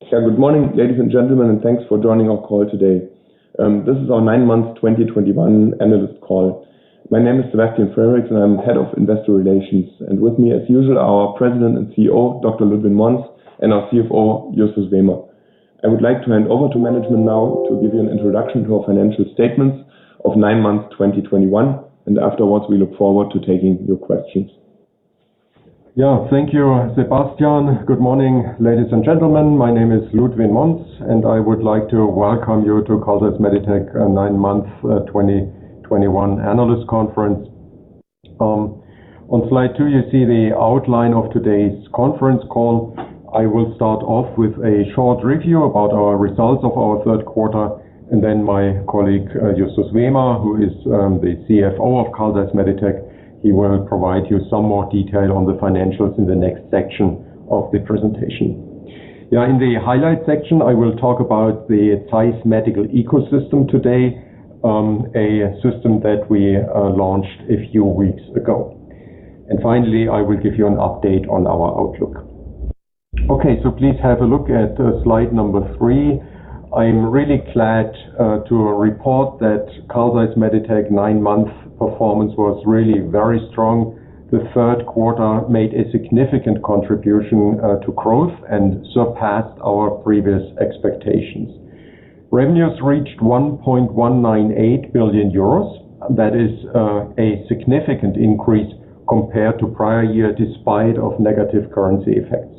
Yeah, good morning, ladies and gentlemen, and thanks for joining our call today. This is our 9 months 2021 analyst call. My name is Sebastian Frerichs, and I'm Head of Investor Relations. And with me, as usual, our President and CEO, Dr. Ludwin Monz, and our CFO, Justus Wehmer. I would like to hand over to management now to give you an introduction to our financial statements of 9 months 2021, and afterwards we look forward to taking your questions. Yeah, thank you, Sebastian. Good morning, ladies and gentlemen. My name is Ludwin Monz, and I would like to welcome you to Zeiss Meditec 9 months 2021 analyst conference. On slide 2, you see the outline of today's conference call. I will start off with a short review about our results of our third quarter, and then my colleague Justus Wehmer, who is the CFO of Zeiss Meditec, he will provide you some more detail on the financials in the next section of the presentation. Yeah, in the highlight section, I will talk about the Zeiss Medical ecosystem today, a system that we launched a few weeks ago. And finally, I will give you an update on our outlook. Okay, so please have a look at slide number 3. I'm really glad to report that Zeiss Meditec 9-month performance was really very strong. The third quarter made a significant contribution to growth and surpassed our previous expectations. Revenues reached 1.198 billion euros. That is a significant increase compared to prior year despite of negative currency effects.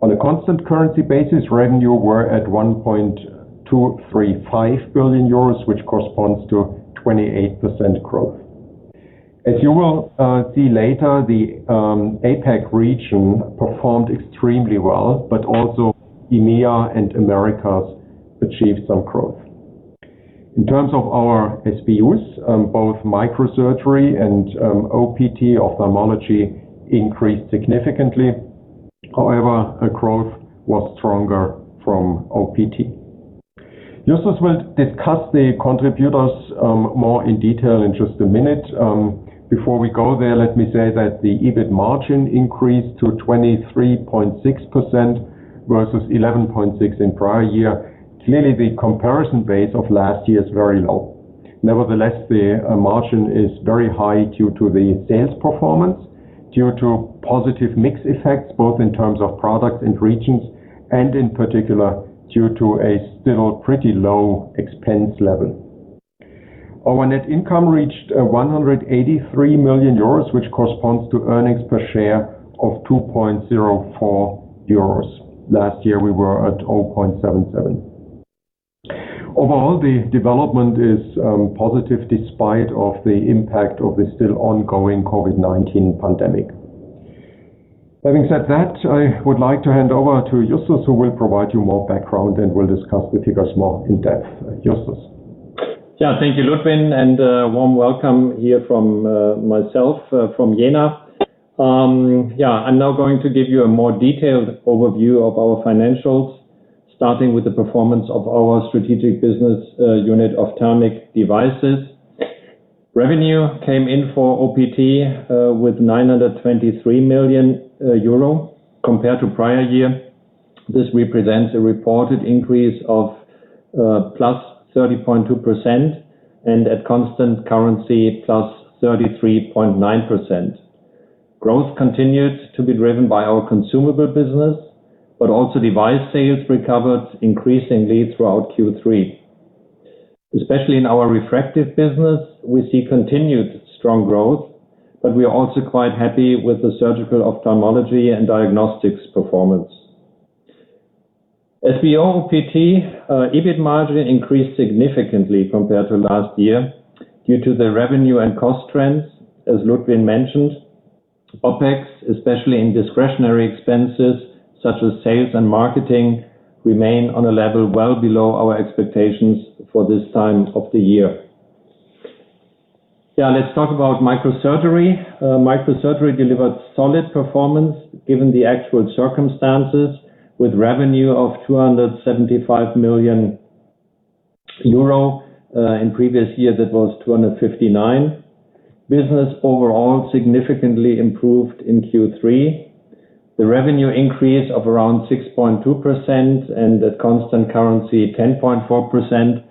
On a constant currency basis, revenue were at 1.235 billion euros, which corresponds to 28% growth. As you will see later, the APAC region performed extremely well, but also EMEA and Americas achieved some growth. In terms of our SBUs, both microsurgery and OPT, ophthalmology, increased significantly. However, growth was stronger from OPT. Justus will discuss the contributors more in detail in just a minute. Before we go there, let me say that the EBIT margin increased to 23.6% versus 11.6% in prior year. Clearly, the comparison base of last year is very low. Nevertheless, the margin is very high due to the sales performance, due to positive mix effects, both in terms of products and regions, and in particular, due to a still pretty low expense level. Our net income reached 183 million euros, which corresponds to earnings per share of 2.04 euros. Last year we were at 0.77. Overall, the development is positive despite of the impact of the still ongoing COVID-19 pandemic. Having said that, I would like to hand over to Justus, who will provide you more background and will discuss the figures more in depth. Justus. Yeah, thank you, Ludwin, and warm welcome here from myself from Jena. I'm now going to give you a more detailed overview of our financials, starting with the performance of our strategic business unit, Ophthalmic Devices. Revenue came in for OPT with 923 million euro compared to prior year. This represents a reported increase of plus 30.2% and at constant currency plus 33.9%. Growth continued to be driven by our consumable business, but also device sales recovered increasingly throughout Q3. Especially in our refractive business, we see continued strong growth, but we are also quite happy with the surgical ophthalmology and diagnostics performance. SBO OPT EBIT margin increased significantly compared to last year due to the revenue and cost trends, as Ludwin mentioned. OPEX, especially in discretionary expenses such as sales and marketing, remain on a level well below our expectations for this time of the year. Yeah, let's talk about microsurgery. Microsurgery delivered solid performance given the actual circumstances, with revenue of 275 million euro. In previous year that was 259. Business overall significantly improved in Q3. The revenue increase of around 6.2% and at constant currency 10.4%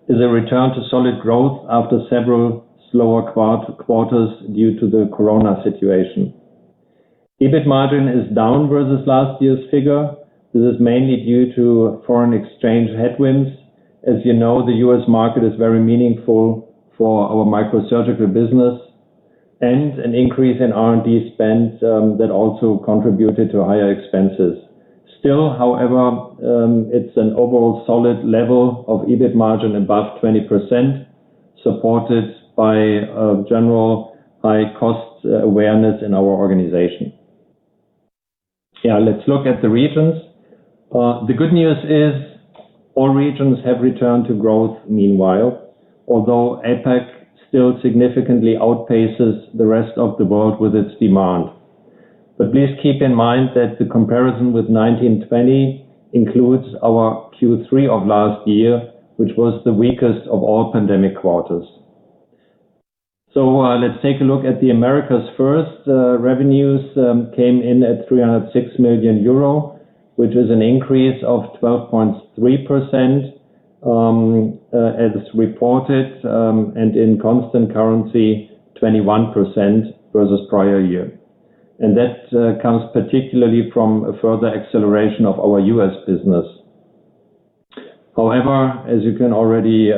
is a return to solid growth after several slower quarters due to the corona situation. EBIT margin is down versus last year's figure. This is mainly due to foreign exchange headwinds. As you know, the US market is very meaningful for our microsurgical business, and an increase in R&D spend that also contributed to higher expenses. Still, however, it's an overall solid level of EBIT margin above 20%, supported by general high cost awareness in our organization. Yeah, let's look at the regions. The good news is all regions have returned to growth meanwhile, although APAC still significantly outpaces the rest of the world with its demand. But please keep in mind that the comparison with 1920 includes our Q3 of last year, which was the weakest of all pandemic quarters. So let's take a look at the Americas first. Revenues came in at 306 million euro, which is an increase of 12.3% as reported, and in constant currency 21% versus prior year. And that comes particularly from a further acceleration of our US business. However, as you can already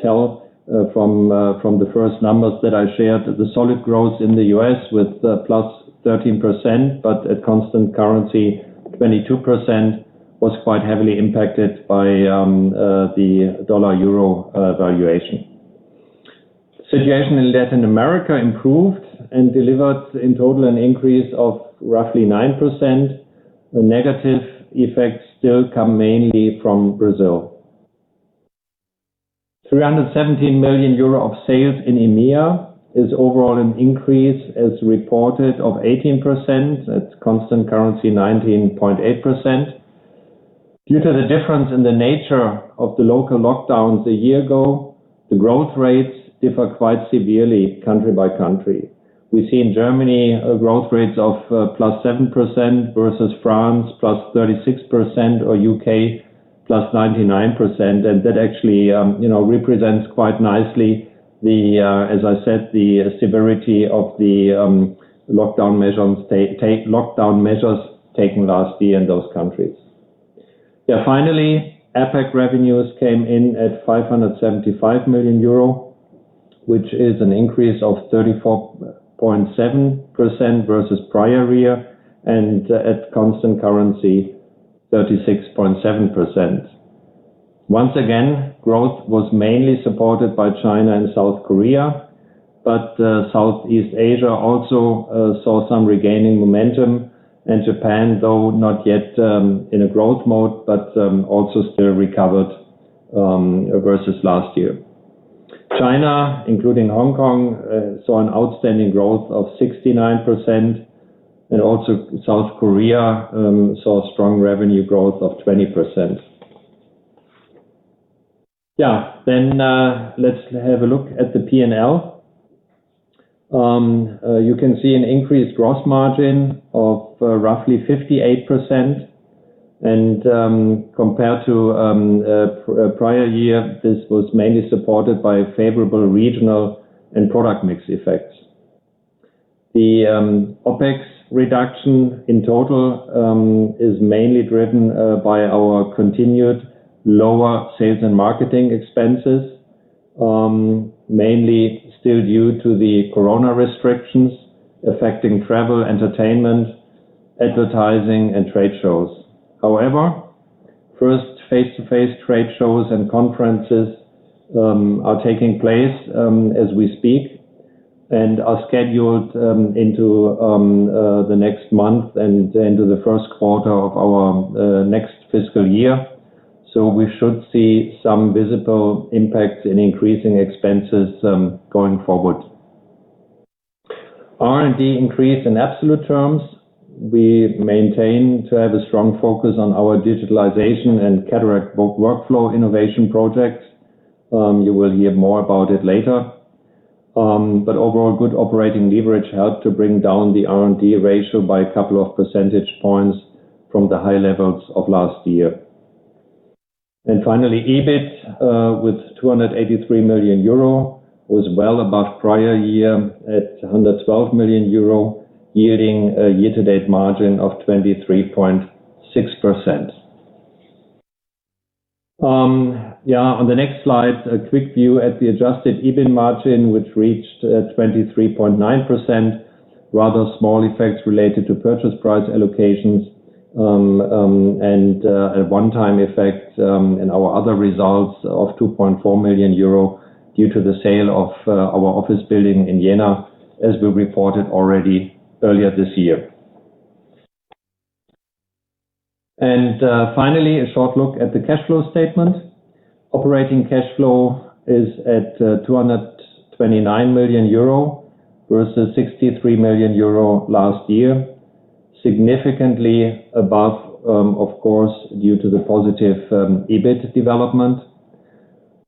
tell from the first numbers that I shared, the solid growth in the US with plus 13%, but at constant currency 22%, was quite heavily impacted by the dollar-euro valuation. Situation in Latin America improved and delivered in total an increase of roughly 9%. The negative effects still come mainly from Brazil. 317 million euro of sales in EMEA is overall an increase as reported of 18%, at constant currency 19.8%. Due to the difference in the nature of the local lockdowns a year ago, the growth rates differ quite severely country by country. We see in Germany growth rates of plus 7% versus France plus 36% or UK plus 99%, and that actually represents quite nicely the as I said, the severity of the lockdown measures taken last year in those countries. Yeah, finally, APAC revenues came in at 575 million euro, which is an increase of 34.7% versus prior year, and at constant currency 36.7%. Once again, growth was mainly supported by China and South Korea, but Southeast Asia also saw some regaining momentum, and Japan, though not yet in a growth mode, but also still recovered versus last year. China, including Hong Kong, saw an outstanding growth of 69%, and also South Korea saw strong revenue growth of 20%. Yeah, then let's have a look at the P&L. You can see an increased gross margin of roughly 58%, and compared to prior year, this was mainly supported by favorable regional and product mix effects. The OPEX reduction in total is mainly driven by our continued lower sales and marketing expenses, mainly still due to the corona restrictions affecting travel, entertainment, advertising, and trade shows. However, first face-to-face trade shows and conferences are taking place as we speak, and are scheduled into the next month and into the first quarter of our next fiscal year. So we should see some visible impacts in increasing expenses going forward. R&D increased in absolute terms. We maintain to have a strong focus on our digitalization and cataract workflow innovation projects. You will hear more about it later. But overall, good operating leverage helped to bring down the R&D ratio by a couple of percentage points from the high levels of last year. And finally, EBIT with 283 million euro was well above prior year at 112 million euro, yielding a year-to-date margin of 23.6%. On the next slide, a quick view at the adjusted EBIT margin, which reached 23.9%. Rather small effects related to purchase price allocations and a one-time effect in our other results of 2.4 million euro due to the sale of our office building in Jena, as we reported already earlier this year. And finally, a short look at the cash flow statement. Operating cash flow is at 229 million euro versus 63 million euro last year, significantly above, of course, due to the positive EBIT development.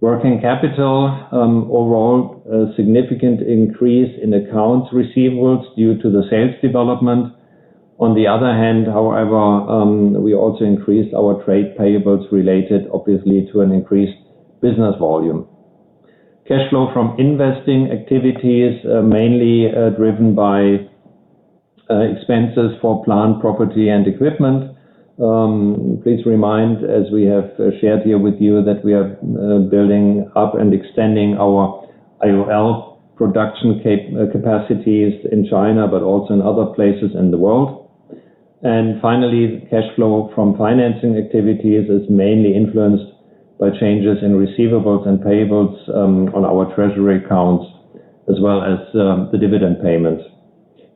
Working capital, overall, a significant increase in accounts receivables due to the sales development. On the other hand, however, we also increased our trade payables related, obviously, to an increased business volume. Cash flow from investing activities, mainly driven by expenses for plant, property, and equipment. Please remind, as we have shared here with you, that we are building up and extending our IOL production capacities in China, but also in other places in the world. And finally, cash flow from financing activities is mainly influenced by changes in receivables and payables on our treasury accounts, as well as the dividend payments.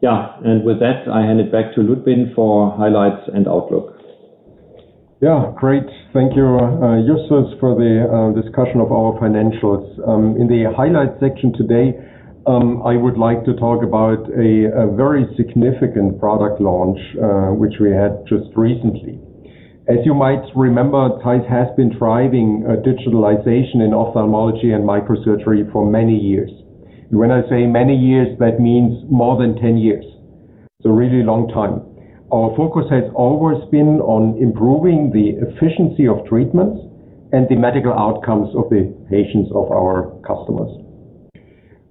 And with that, I hand it back to Ludwin for highlights and outlook. Great. Thank you, Justus, for the discussion of our financials. In the highlights section today, I would like to talk about a very significant product launch which we had just recently. As you might remember, Zeiss has been driving digitalization in ophthalmology and microsurgery for many years. And when I say many years, that means more than 10 years. It's a really long time. Our focus has always been on improving the efficiency of treatments and the medical outcomes of the patients of our customers.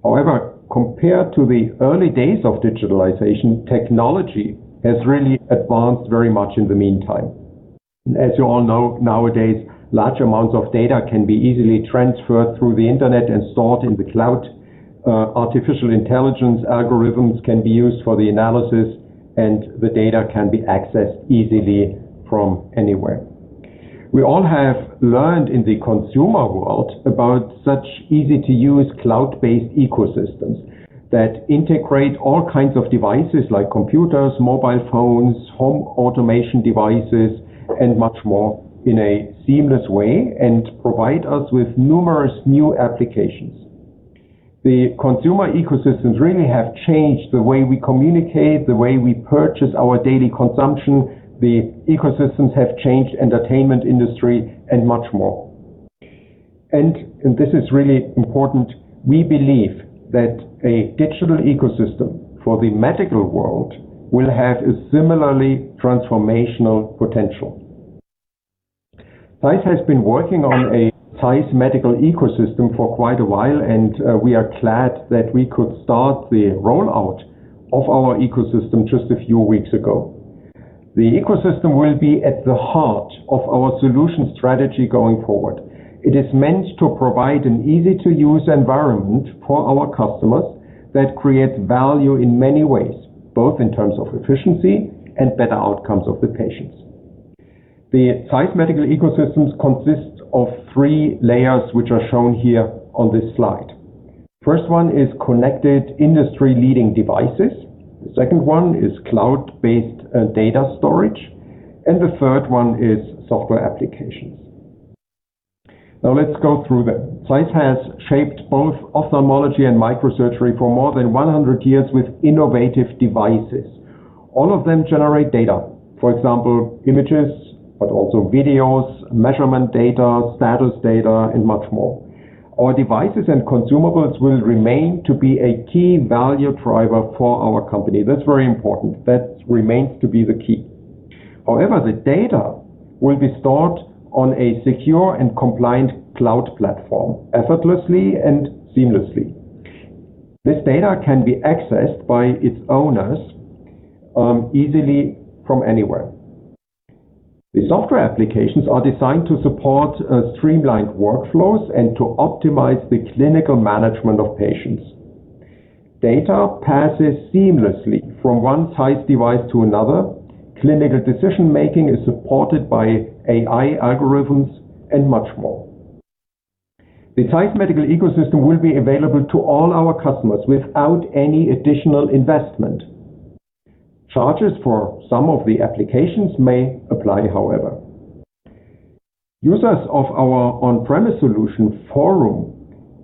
However, compared to the early days of digitalization, technology has really advanced very much in the meantime. And as you all know, nowadays, large amounts of data can be easily transferred through the internet and stored in the cloud. Artificial intelligence algorithms can be used for the analysis, and the data can be accessed easily from anywhere. We all have learned in the consumer world about such easy-to-use cloud-based ecosystems that integrate all kinds of devices like computers, mobile phones, home automation devices, and much more in a seamless way and provide us with numerous new applications. The consumer ecosystems really have changed the way we communicate, the way we purchase our daily consumption. The ecosystems have changed entertainment industry and much more. And this is really important, we believe that a digital ecosystem for the medical world will have a similarly transformational potential. Zeiss has been working on a Zeiss medical ecosystem for quite a while, and we are glad that we could start the rollout of our ecosystem just a few weeks ago. The ecosystem will be at the heart of our solution strategy going forward. It is meant to provide an easy-to-use environment for our customers that creates value in many ways, both in terms of efficiency and better outcomes of the patients. The Zeiss medical ecosystems consist of 3 layers which are shown here on this slide. First one is connected industry-leading devices. The second one is cloud-based data storage. And the third one is software applications. Now let's go through them. Zeiss has shaped both ophthalmology and microsurgery for more than 100 years with innovative devices. All of them generate data. For example, images, but also videos, measurement data, status data, and much more. Our devices and consumables will remain to be a key value driver for our company. That's very important. That remains to be the key. However, the data will be stored on a secure and compliant cloud platform, effortlessly and seamlessly. This data can be accessed by its owners easily from anywhere. The software applications are designed to support streamlined workflows and to optimize the clinical management of patients. Data passes seamlessly from one Zeiss device to another. Clinical decision-making is supported by AI algorithms and much more. The Zeiss medical ecosystem will be available to all our customers without any additional investment. Charges for some of the applications may apply, however. Users of our on-premise solution, Forum,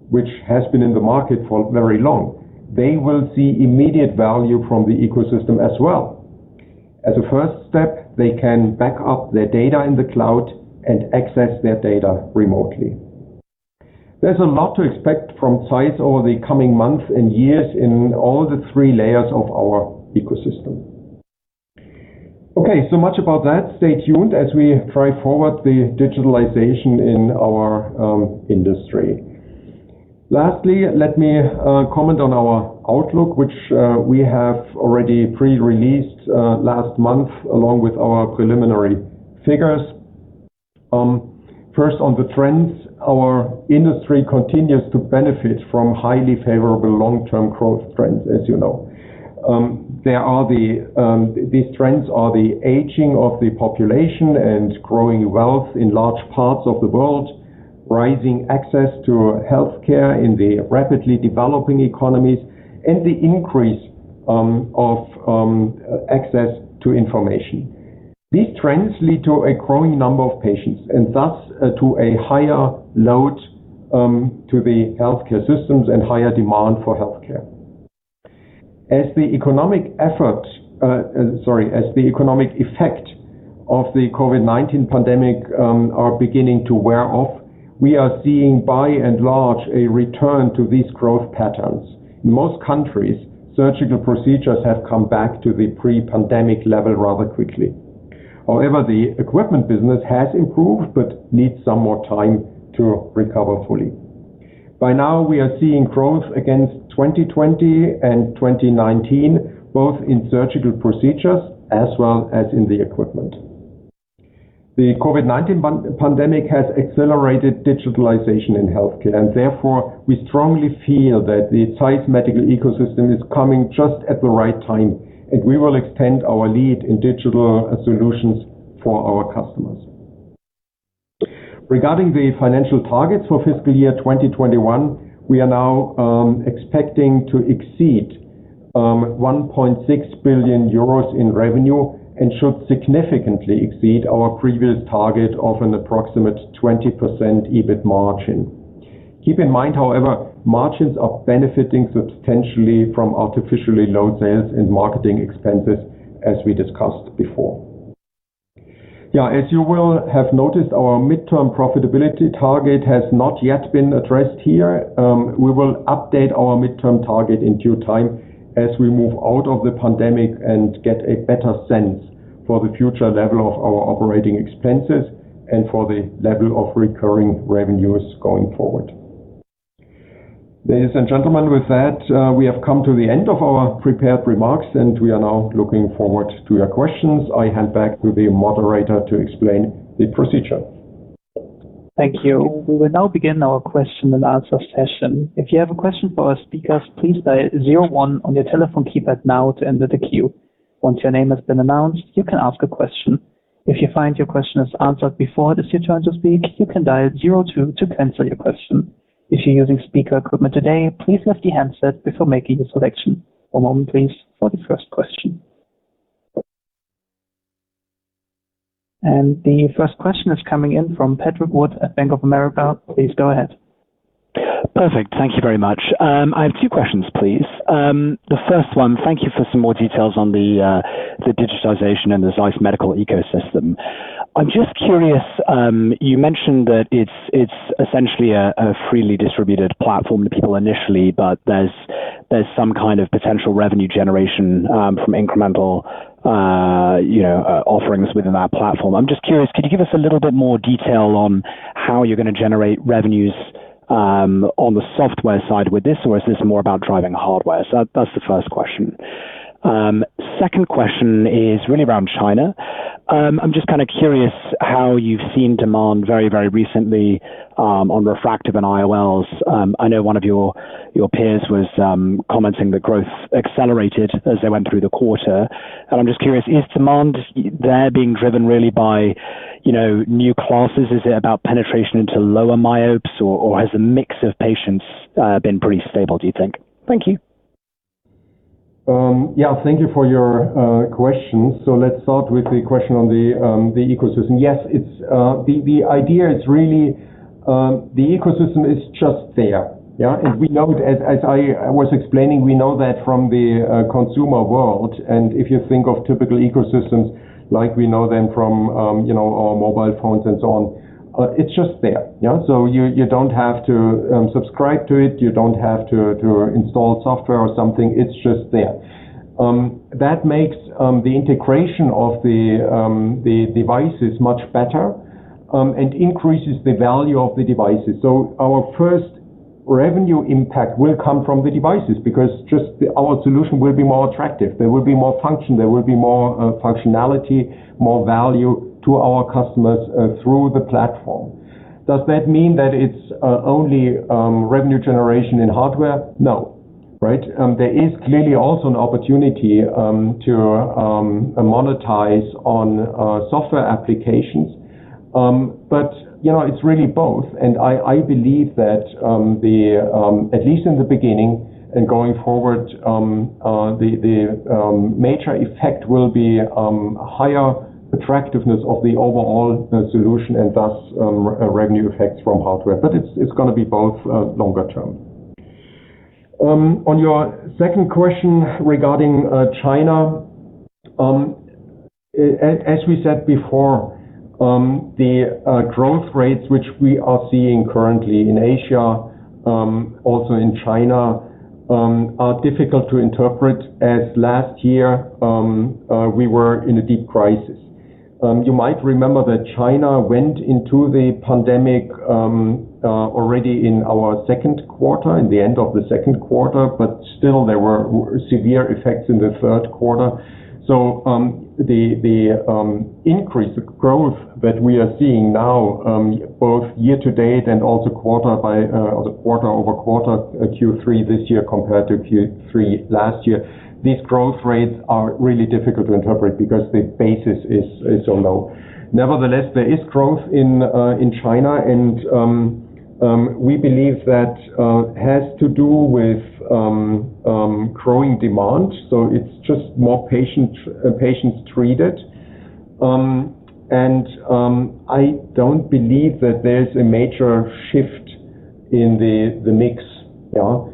which has been in the market for very long, they will see immediate value from the ecosystem as well. As a first step, they can back up their data in the cloud and access their data remotely. There's a lot to expect from Zeiss over the coming months and years in all the three layers of our ecosystem. Okay, so much about that. Stay tuned as we drive forward the digitalization in our industry. Lastly, let me comment on our outlook, which we have already pre-released last month along with our preliminary figures. First, on the trends, our industry continues to benefit from highly favorable long-term growth trends, as you know. These trends are the aging of the population and growing wealth in large parts of the world, rising access to healthcare in the rapidly developing economies, and the increase of access to information. These trends lead to a growing number of patients and thus to a higher load to the healthcare systems and higher demand for healthcare. As the economic effect of the COVID-19 pandemic are beginning to wear off, we are seeing by and large a return to these growth patterns. In most countries, surgical procedures have come back to the pre-pandemic level rather quickly. However, the equipment business has improved but needs some more time to recover fully. By now, we are seeing growth against 2020 and 2019, both in surgical procedures as well as in the equipment. The COVID-19 pandemic has accelerated digitalization in healthcare, and therefore we strongly feel that the Zeiss medical ecosystem is coming just at the right time, and we will extend our lead in digital solutions for our customers. Regarding the financial targets for fiscal year 2021, we are now expecting to exceed 1.6 billion euros in revenue and should significantly exceed our previous target of an approximate 20% EBIT margin. Keep in mind, however, margins are benefiting substantially from artificially low sales and marketing expenses, as we discussed before. As you will have noticed, our midterm profitability target has not yet been addressed here. We will update our midterm target in due time as we move out of the pandemic and get a better sense for the future level of our operating expenses and for the level of recurring revenues going forward. Ladies and gentlemen, with that, we have come to the end of our prepared remarks and we are now looking forward to your questions. I hand back to the moderator to explain the procedure. Thank you. We will now begin our question and answer session. If you have a question for our speakers, please dial 01 on your telephone keypad now to enter the queue. Once your name has been announced, you can ask a question. If you find your question is answered before it is your turn to speak, you can dial 02 to cancel your question. If you're using speaker equipment today, please lift the handset before making your selection. One moment, please, for the first question. And the first question is coming in from Patrick Wood at Bank of America. Please go ahead. Perfect. Thank you very much. I have two questions, please. The first one, thank you for some more details on the digitization and the Zeiss medical ecosystem. I'm just curious, you mentioned that it's essentially a freely distributed platform to people initially, but there's some kind of potential revenue generation from incremental offerings within that platform. I'm just curious, could you give us a little bit more detail on how you're going to generate revenues on the software side with this, or is this more about driving hardware? So that's the first question. Second question is really around China. I'm just kind of curious how you've seen demand very, very recently on refractive and IOLs. I know one of your peers was commenting that growth accelerated as they went through the quarter. And I'm just curious, is demand there being driven really by, new classes? Is it about penetration into lower myopes, or has the mix of patients been pretty stable, do you think? Thank you. Thank you for your questions. So let's start with the question on the ecosystem. Yes, it's the idea is really the ecosystem is just there. Yeah, and we know it, as I was explaining, we know that from the consumer world. And if you think of typical ecosystems like we know them from our mobile phones and so on, it's just there. Yeah, so you don't have to subscribe to it. You don't have to install software or something. It's just there. That makes the integration of the devices much better and increases the value of the devices. So our first revenue impact will come from the devices because our solution will be more attractive. There will be more function. There will be more functionality, more value to our customers through the platform. Does that mean that it's only revenue generation in hardware? No, right? There is clearly also an opportunity to monetize on software applications, but it's really both. And I believe that at least in the beginning and going forward, the major effect will be higher attractiveness of the overall solution and thus revenue effects from hardware. But it's going to be both longer term. On your second question regarding China, as we said before, the growth rates which we are seeing currently in Asia, also in China, are difficult to interpret, as last year we were in a deep crisis. You might remember that China went into the pandemic already in our second quarter, in the end of the second quarter, but still there were severe effects in the third quarter. So the increase, the growth that we are seeing now, both year to date and also quarter over quarter, Q3 this year compared to Q3 last year, these growth rates are really difficult to interpret because the basis is so low. Nevertheless, there is growth in China, and we believe that has to do with growing demand. So it's just more patients treated, and I don't believe that there's a major shift in the mix. Yeah.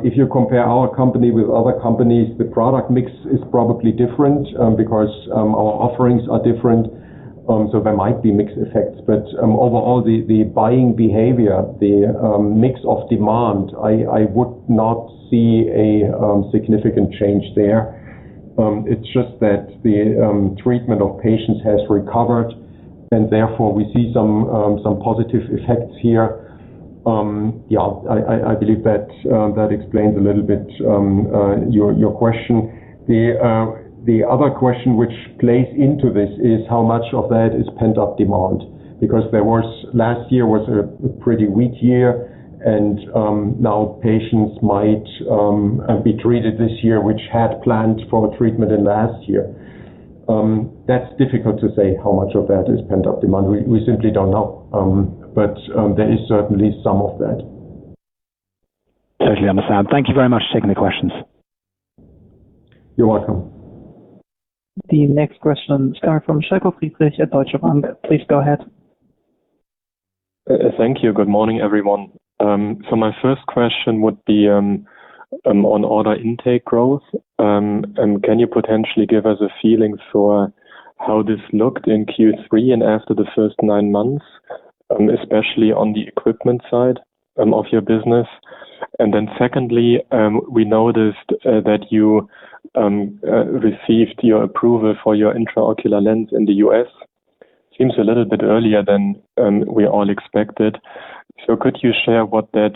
If you compare our company with other companies, the product mix is probably different because our offerings are different. So there might be mixed effects, but overall the buying behavior, the mix of demand, I would not see a significant change there. It's just that the treatment of patients has recovered, and therefore we see some positive effects here. I believe that explains a little bit your question. The other question which plays into this is how much of that is pent-up demand, because last year was a pretty weak year, and now patients might be treated this year which had planned for treatment in last year. That's difficult to say how much of that is pent-up demand. We simply don't know. But there is certainly some of that. Totally understand. Thank you very much for taking the questions. You're welcome. The next question is coming from Falko Friedrich at Deutsche Bank. Please go ahead. Thank you. Good morning, everyone. So my first question would be on order intake growth. Can you potentially give us a feeling for how this looked in Q3 and after the first 9 months, especially on the equipment side of your business. And then secondly, we noticed that you received your approval for your intraocular lens in the US. Seems a little bit earlier than we all expected. So could you share what that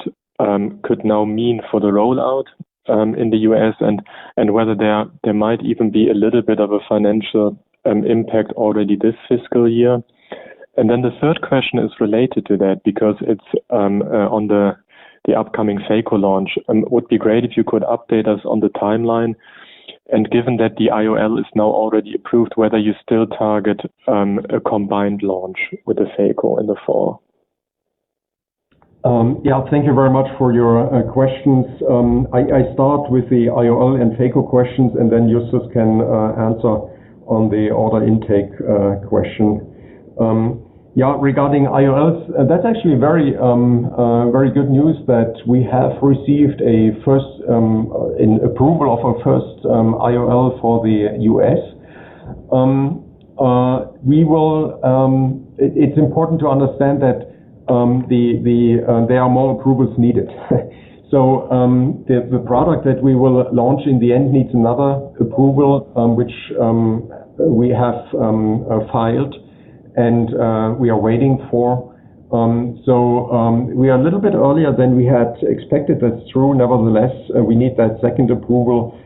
could now mean for the rollout in the US, and whether there might even be a little bit of a financial impact already this fiscal year? And then the third question is related to that, because it's on the upcoming phaco launch. Would be great if you could update us on the timeline. And given that the IOL is now already approved, whether you still target a combined launch with the phaco in the fall. Yeah, thank you very much for your questions. I start with the IOL and phaco questions, and then Justus can answer on the order intake question. Yeah, regarding IOLs, that's actually very good news that we have received a first approval of our first IOL for the US. We will. It's important to understand that there are more approvals needed. So the product that we will launch in the end needs another approval, which we have filed and we are waiting for. We are a little bit earlier than we had expected. That's true. Nevertheless, we need that second approval,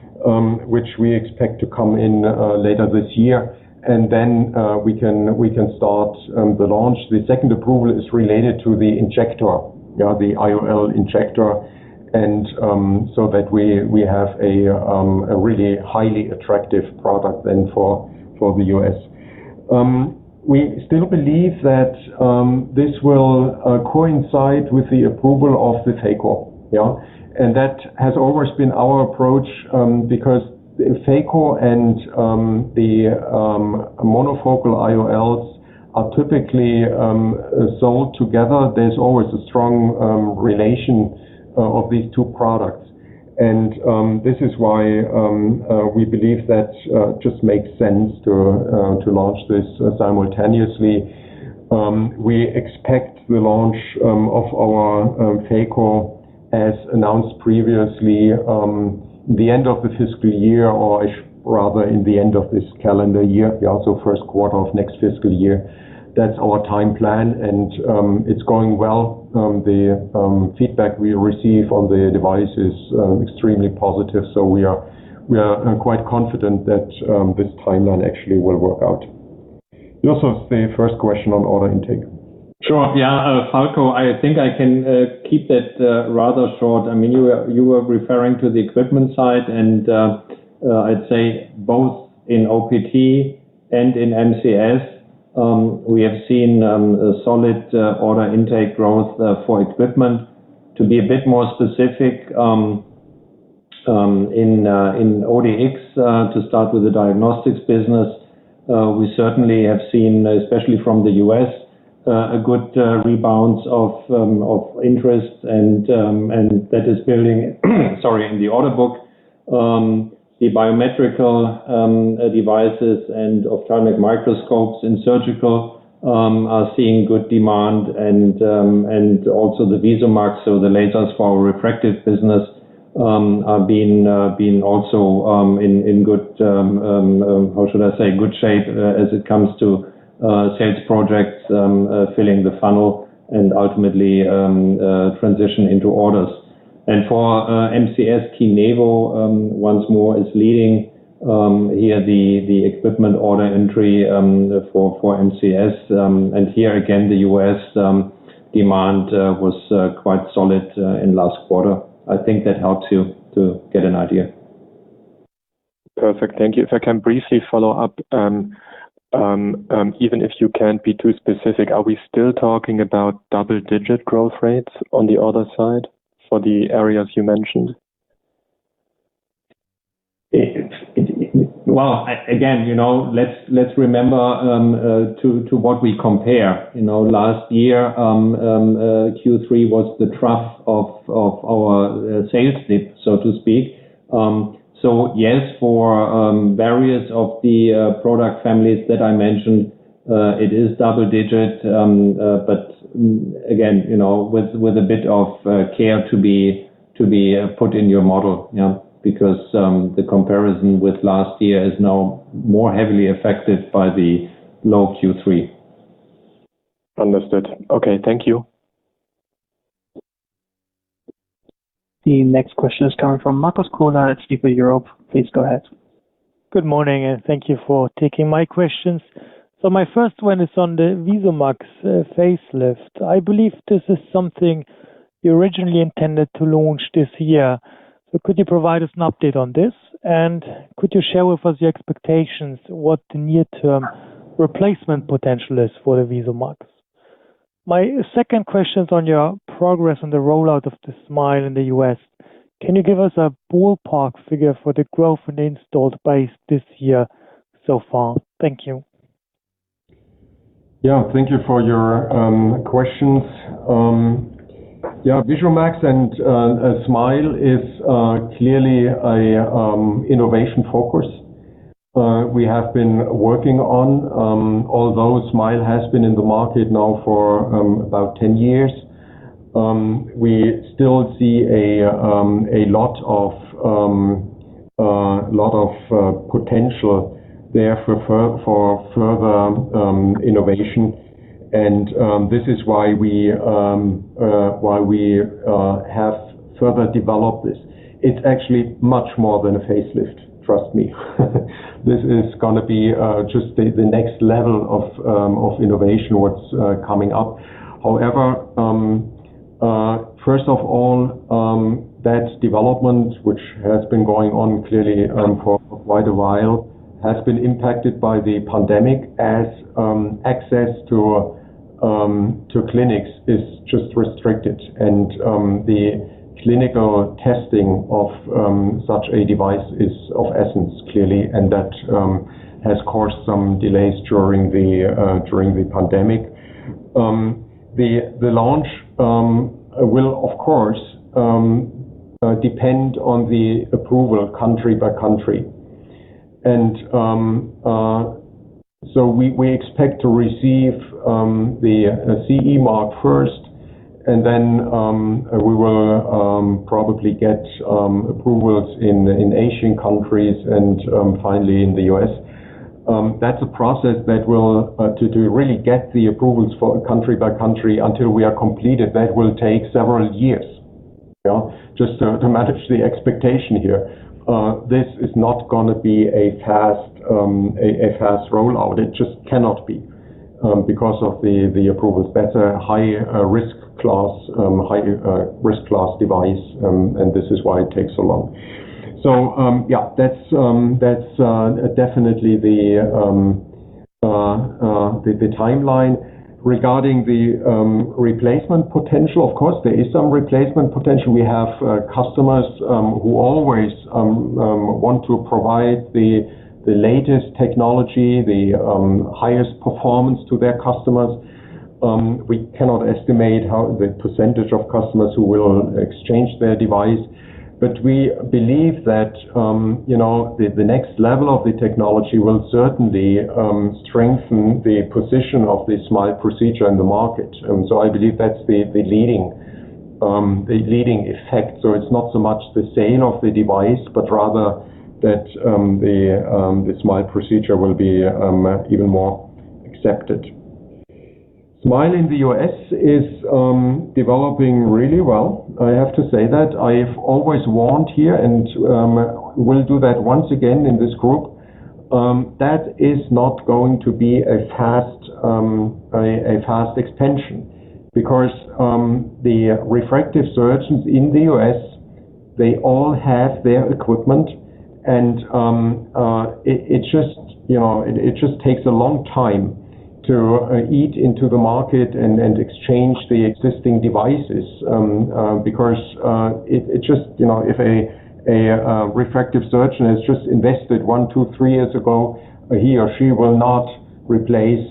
which we expect to come in later this year. And then we can start the launch. The second approval is related to the injector, the IOL injector, and so that we have a really highly attractive product then for the US. We still believe that this will coincide with the approval of the phaco, and that has always been our approach, because the phaco and the monofocal IOLs are typically sold together. There's always a strong relation of these two products, and this is why we believe that just makes sense to launch this simultaneously. We expect the launch of our phaco, as announced previously, the end of the fiscal year, or rather in the end of this calendar year, also first quarter of next fiscal year. That's our time plan, and it's going well. The feedback we receive on the device is extremely positive, so we are quite confident that this timeline actually will work out. Justus, the first question on order intake. Sure. Yeah, Falco, I think I can keep that rather short. I mean, you were referring to the equipment side, and I'd say both in OPT and in MCS, we have seen a solid order intake growth for equipment. To be a bit more specific, in ODX, to start with the diagnostics business, we certainly have seen, especially from the US, a good rebound of interest, and that is building in the order book. The biometrical devices and ophthalmic microscopes in surgical are seeing good demand, and also the VisuMax, so the lasers for our refractive business, are being also in good good shape as it comes to sales projects, filling the funnel, and ultimately transition into orders. And for MCS, Kinevo once more is leading here the equipment order entry for MCS, and here again the US demand was quite solid in last quarter. I think that helps you to get an idea. Perfect, thank you. If I can briefly follow up, even if you can't be too specific, are we still talking about double-digit growth rates on the other side for the areas you mentioned? Well, again, let's remember to what we compare. Last year Q3 was the trough of our sales dip, so to speak. So yes, for various of the product families that I mentioned, it is double digit, but again, with a bit of care to be put in your model, because the comparison with last year is now more heavily affected by the low Q3. Understood. Okay, thank you. The next question is coming from Markus Kohler at Stifel Europe. Please go ahead. Good morning, and thank you for taking my questions. So my first one is on the VisuMax facelift. I believe this is something you originally intended to launch this year. So could you provide us an update on this? And could you share with us your expectations, what the near-term replacement potential is for the VisuMax? My second question is on your progress on the rollout of the Smile in the US. Can you give us a ballpark figure for the growth in the installed base this year so far? Thank you. Yeah, thank you for your questions. VisuMax and Smile is clearly a innovation focus we have been working on. Although Smile has been in the market now for about 10 years, we still see a lot of potential there for further innovation, and this is why we have further developed this. It's actually much more than a facelift. Trust me. This is going to be just the next level of innovation, what's coming up. However, first of all, that development, which has been going on clearly for quite a while, has been impacted by the pandemic, as access to clinics is just restricted, and the clinical testing of such a device is of essence, clearly, and that has caused some delays during the pandemic. The launch will, of course, depend on the approval country by country, and so we expect to receive the CE mark first, and then we will probably get approvals in Asian countries, and finally in the US. That's a process that will, to really get the approvals for country by country until we are completed, that will take several years. Just to manage the expectation here. This is not going to be a fast rollout. It just cannot be because of the approvals. That's a high risk class device, and this is why it takes so long. So that's definitely the timeline. Regarding the replacement potential, of course, there is some replacement potential. We have customers who always want to provide the latest technology, the highest performance to their customers. We cannot estimate how the percentage of customers who will exchange their device, but we believe that the next level of the technology will certainly strengthen the position of the Smile procedure in the market. So I believe that's the leading effect. So it's not so much the sale of the device, but rather that the Smile procedure will be even more accepted. Smile in the US is developing really well. I have to say that. I've always warned here, and will do that once again in this group. That is not going to be a fast expansion, because the refractive surgeons in the US, they all have their equipment, and it just takes a long time to eat into the market and exchange the existing devices, because it just, if a refractive surgeon has just invested 1, 2, 3 years ago, he or she will not replace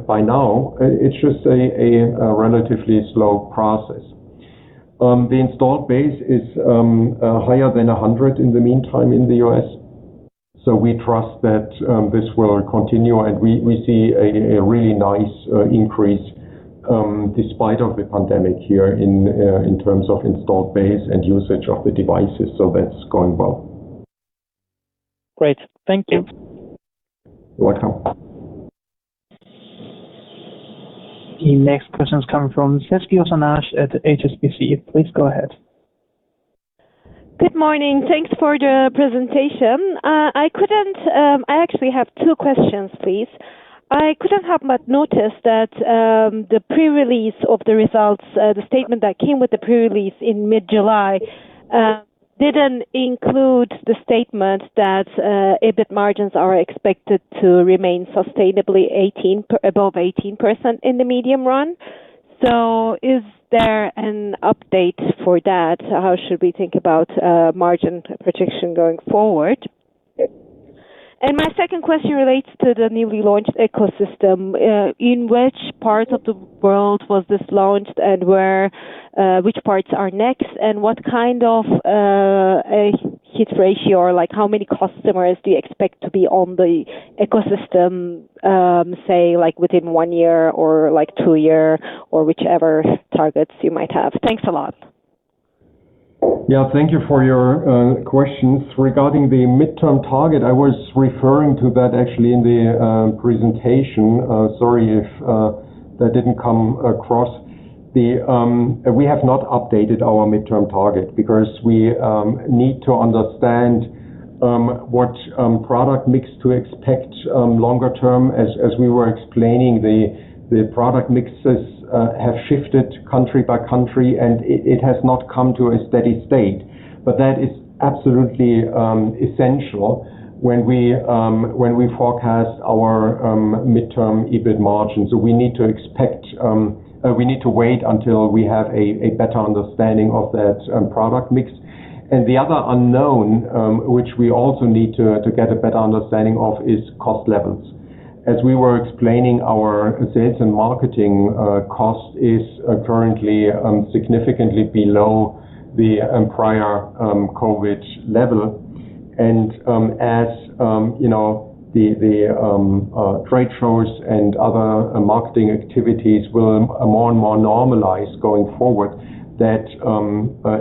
by now. It's just a relatively slow process. The installed base is higher than 100 in the meantime in the US. So we trust that this will continue, and we see a really nice increase despite of the pandemic here in terms of installed base and usage of the devices. So that's going well. Great. Thank you. You're welcome. The next question is coming from Sezgi Osanaj at HSBC. Please go ahead. Good morning. Thanks for the presentation. I actually have two questions, please. I couldn't help but notice that the pre-release of the results, the statement that came with the pre-release in mid-July, didn't include the statement that EBIT margins are expected to remain sustainably above 18% in the medium run. So is there an update for that? How should we think about margin projection going forward? And my second question relates to the newly launched ecosystem. In which parts of the world was this launched, and which parts are next, and what kind of a hit ratio, or like how many customers do you expect to be on the ecosystem, say like within 1 year or like 2 year, or whichever targets you might have? Thanks a lot. Yeah, thank you for your questions. Regarding the midterm target, I was referring to that actually in the presentation. Sorry if that didn't come across. We have not updated our midterm target because we need to understand what product mix to expect longer term. As we were explaining, the product mixes have shifted country by country, and it has not come to a steady state. But that is absolutely essential when we forecast our midterm EBIT margin. So we need to we need to wait until we have a better understanding of that product mix. And the other unknown, which we also need to get a better understanding of, is cost levels. As we were explaining, our sales and marketing cost is currently significantly below the prior COVID level. And as you know, the trade shows and other marketing activities will more and more normalize going forward, that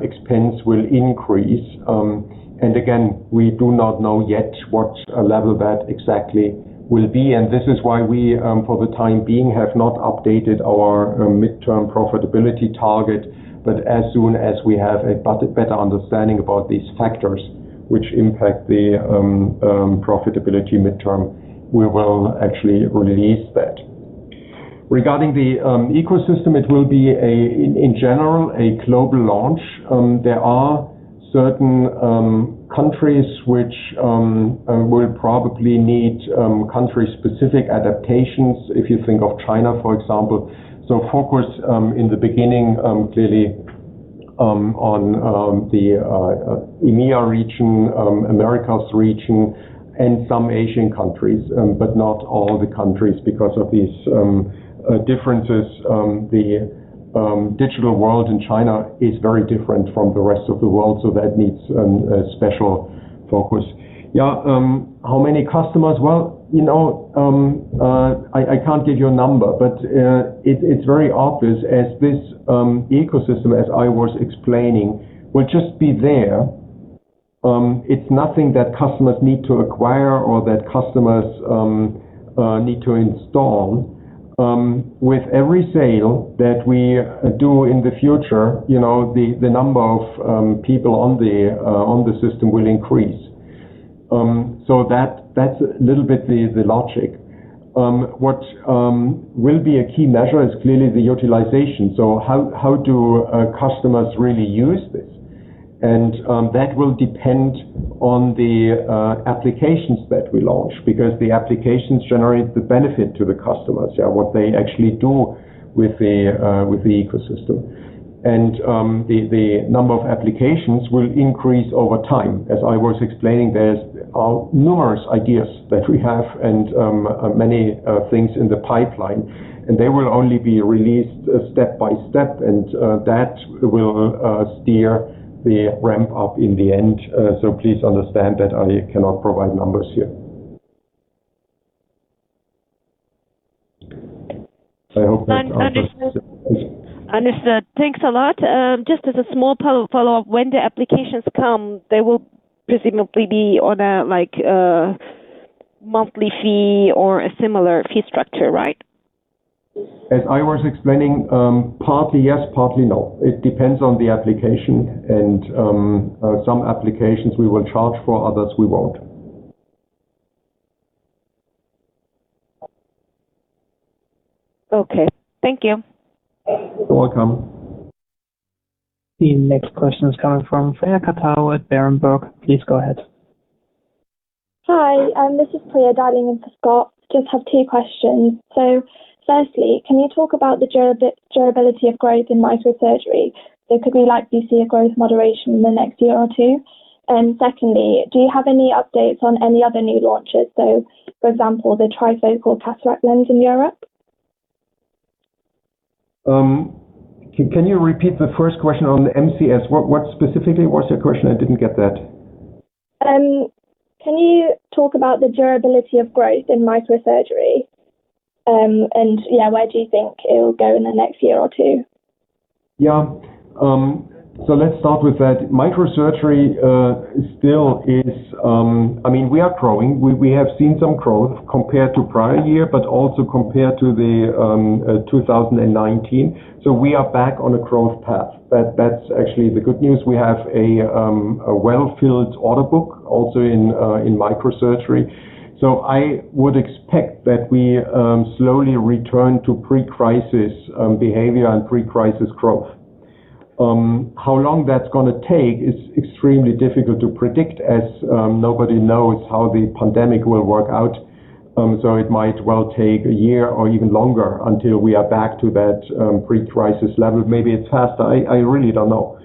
expense will increase. And again, we do not know yet what level that exactly will be, and this is why we, for the time being, have not updated our midterm profitability target. But as soon as we have a better understanding about these factors which impact the profitability midterm, we will actually release that. Regarding the ecosystem, it will be in general a global launch. There are certain countries which will probably need country-specific adaptations. If you think of China, for example, so focus in the beginning clearly on the EMEA region, Americas region, and some Asian countries, but not all the countries because of these differences. The digital world in China is very different from the rest of the world, so that needs a special focus. Yeah, how many customers? Well, you know, I can't give you a number, but it's very obvious as this ecosystem, as I was explaining, will just be there. It's nothing that customers need to acquire or that customers need to install. With every sale that we do in the future, you know, the number of people on the system will increase. So that's a little bit the logic. What will be a key measure is clearly the utilization. So how do customers really use this? And that will depend on the applications that we launch, because the applications generate the benefit to the customers, what they actually do with the ecosystem. And the number of applications will increase over time. As I was explaining, there's numerous ideas that we have and many things in the pipeline. and they will only be released step by step, and that will steer the ramp up in the end. So please understand that I cannot provide numbers here. I hope that Understood. Thanks a lot. Just as a small follow-up, when the applications come, they will presumably be on a monthly fee or a similar fee structure, right? As I was explaining, partly yes, partly no. It depends on the application, and some applications we will charge for, others we won't. Okay, thank you. You're welcome. The next question is coming from Freya Katao at Berenberg. Please go ahead. Hi, this is Priya dialing in for Scott. Just have two questions. So, firstly, can you talk about the durability of growth in microsurgery? So could we likely see a growth moderation in the next year or two? And secondly, do you have any updates on any other new launches? So, for example, the trifocal cataract lens in Europe? Can you repeat the first question on the MCS? What specifically was your question? I didn't get that. Can you talk about the durability of growth in microsurgery? And where do you think it will go in the next year or two? Yeah. So let's start with that. Microsurgery still is, we are growing. We have seen some growth compared to prior year, but also compared to the 2019. So we are back on a growth path. That's actually the good news. We have a well-filled order book also in microsurgery. So I would expect that we slowly return to pre-crisis behavior and pre-crisis growth. How long that's going to take is extremely difficult to predict, as nobody knows how the pandemic will work out. So it might well take a year or even longer until we are back to that pre-crisis level. Maybe it's faster. I really don't know.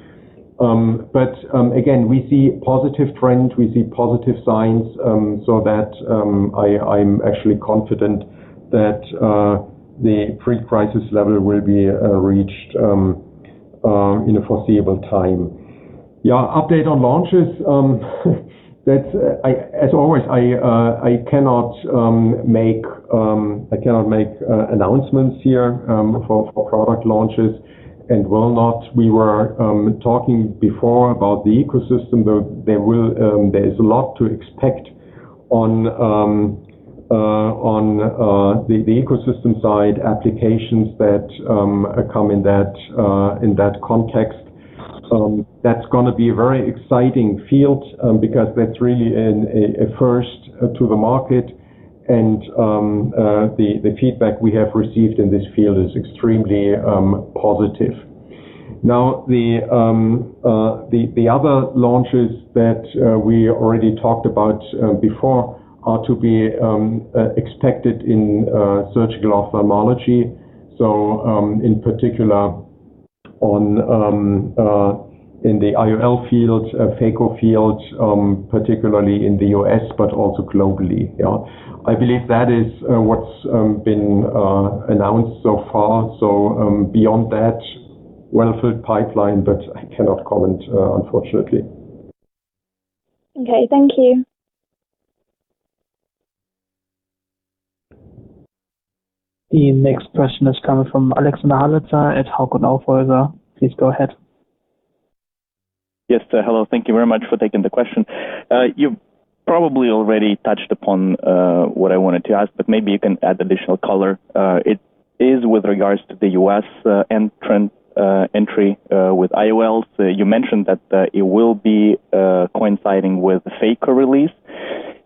But again, we see positive trend, we see positive signs, so that I'm actually confident that the pre-crisis level will be reached in a foreseeable time. Yeah, update on launches. As always, I cannot make announcements here for product launches, and will not. We were talking before about the ecosystem. There is a lot to expect on the ecosystem side, applications that come in that context. That's going to be a very exciting field because that's really a first to the market, and the feedback we have received in this field is extremely positive. Now, the other launches that we already talked about before are to be expected in surgical ophthalmology. So, in particular, in the IOL field, phaco field, particularly in the US, but also globally. Yeah, I believe that is what's been announced so far. So, beyond that, well-filled pipeline, but I cannot comment, unfortunately. Okay, thank you. The next question is coming from Alexander Halitzer at Hauck & Aufhäuser. Please go ahead. Yes, hello. Thank you very much for taking the question. You probably already touched upon what I wanted to ask, but maybe you can add additional color. It is with regards to the U.S. entry with IOLs. You mentioned that it will be coinciding with the phaco release.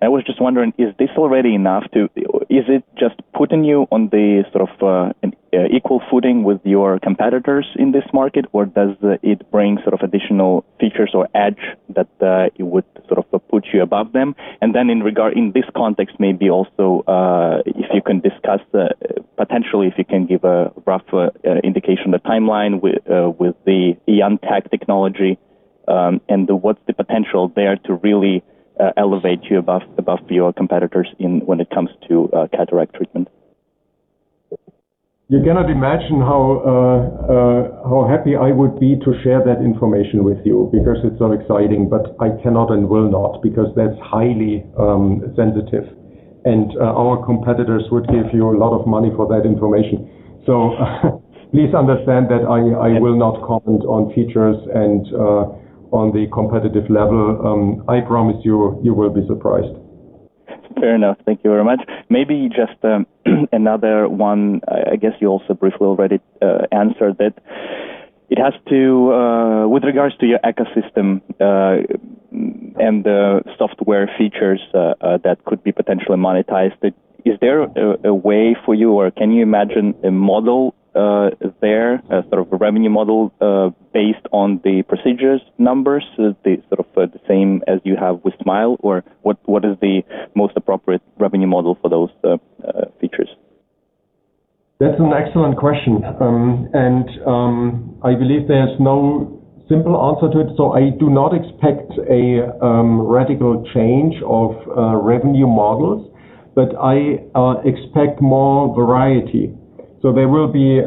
I was just wondering, is this already enough is it just putting you on the sort of equal footing with your competitors in this market, or does it bring sort of additional features or edge that it would sort of put you above them? And then in this context, maybe also if you can discuss potentially if you can give a rough indication of the timeline with the IanTECH technology, and what's the potential there to really elevate you above your competitors when it comes to cataract treatment? You cannot imagine how happy I would be to share that information with you because it's so exciting, but I cannot and will not because that's highly sensitive. And our competitors would give you a lot of money for that information. So please understand that I will not comment on features and on the competitive level. I promise you, you will be surprised. Fair enough. Thank you very much. Maybe just another one. I guess you also briefly already answered that. It has to, with regards to your ecosystem and the software features that could be potentially monetized. Is there a way for you, or can you imagine a model there, a sort of a revenue model based on the procedures numbers, the same as you have with Smile, or what is the most appropriate revenue model for those features? That's an excellent question, and I believe there's no simple answer to it. So I do not expect a radical change of revenue models, but I expect more variety. So there will be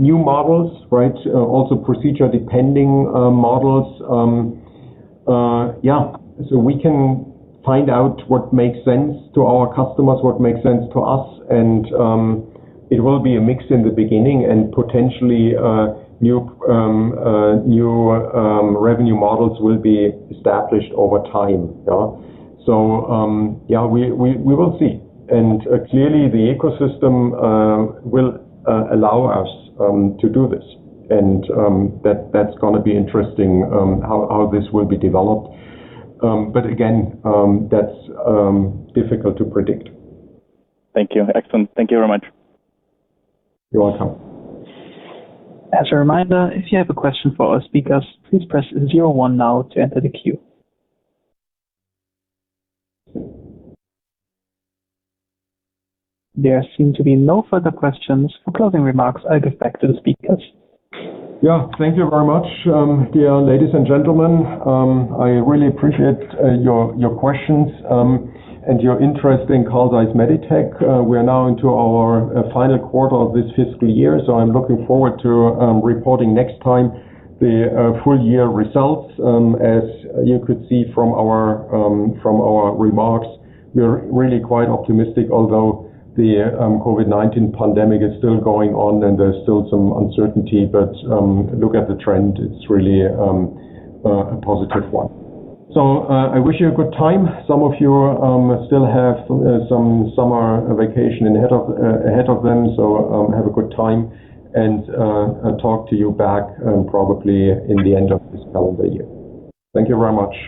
new models, right? Also procedure-depending models. So we can find out what makes sense to our customers, what makes sense to us, and it will be a mix in the beginning, and potentially new revenue models will be established over time. So we will see, and clearly the ecosystem will allow us to do this, and that's going to be interesting how this will be developed. But again, that's difficult to predict. Thank you. Excellent. Thank you very much. You're welcome. As a reminder, if you have a question for our speakers, please press 01 now to enter the queue. There seem to be no further questions. For closing remarks, I'll give back to the speakers. Yeah, thank you very much, dear ladies and gentlemen. I really appreciate your questions and your interest in Zeiss Meditec. We are now into our final quarter of this fiscal year, so I'm looking forward to reporting next time the full year results. As you could see from our remarks, we're really quite optimistic, although the COVID-19 pandemic is still going on and there's still some uncertainty, but look at the trend, it's really a positive one. So I wish you a good time. Some of you still have some summer vacation ahead of them, so have a good time, and talk to you back probably in the end of this calendar year. Thank you very much.